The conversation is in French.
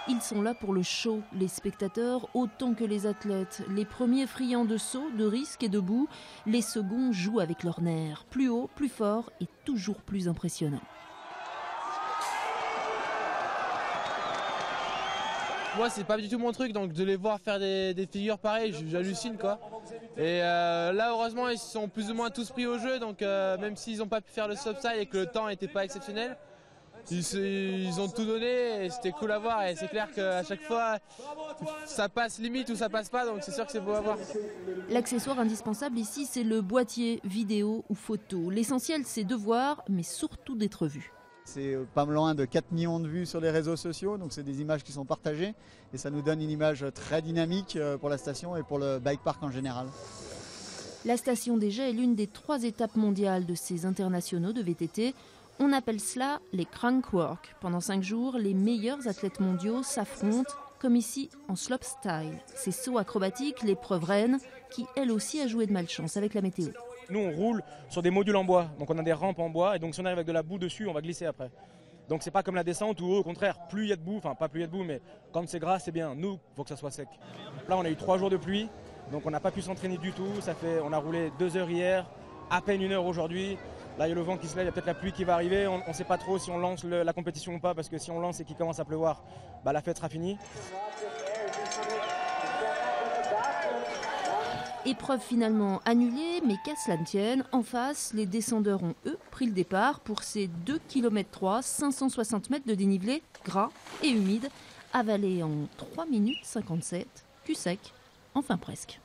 Ils sont là pour le show, les spectateurs autant que les athlètes. Les premiers friands de saut, de risque et de boue, les seconds jouent avec leurs nerfs. Plus haut, plus fort et toujours plus impressionnant. Moi, c'est pas du tout mon truc, donc de les voir faire des figures pareilles, j'hallucine quoi. Et là, heureusement, ils sont plus ou moins tous pris au jeu, donc même s'ils n'ont pas pu faire le slopestyle et que le temps n'était pas exceptionnel, ils ont tout donné et c'était cool à voir. Et c'est clair qu'à chaque fois, ça passe limite ou ça passe pas, donc c'est sûr que c'est beau à voir. L'accessoire indispensable ici, c'est le boîtier vidéo ou photo. L'essentiel, c'est de voir, mais surtout d'être vu. C'est pas loin de 4 millions de vues sur les réseaux sociaux, donc c'est des images qui sont partagées et ça nous donne une image très dynamique pour la station et pour le bike park en général. La station des Jets est l'une des 3 étapes mondiales de ces internationaux de VTT. On appelle cela les crankwork. Pendant 5 jours, les meilleurs athlètes mondiaux s'affrontent, comme ici en slopestyle. Ces sauts acrobatiques, l'épreuve reine, qui elle aussi a joué de malchance avec la météo. Nous, on roule sur des modules en bois, donc on a des rampes en bois, et donc si on arrive avec de la boue dessus, on va glisser après. Donc c'est pas comme la descente où au contraire, plus il y a de boue, enfin pas plus il y a de boue, mais quand c'est gras, c'est bien. Nous, il faut que ça soit sec. Là, on a eu 3 jours de pluie, donc on n'a pas pu s'entraîner du tout. On a roulé 2 heures hier, à peine 1 heure aujourd'hui. Là, il y a le vent qui se lève, il y a peut-être la pluie qui va arriver. On ne sait pas trop si on lance la compétition ou pas, parce que si on lance et qu'il commence à pleuvoir, la fête sera finie. Épreuve finalement annulée, mais qu'à cela ne tienne, en face, les descendeurs ont eux pris le départ pour ces 2,3 km, 560 mètres de dénivelé, gras et humide, avalés en 3 minutes 57, cul sec, enfin presque.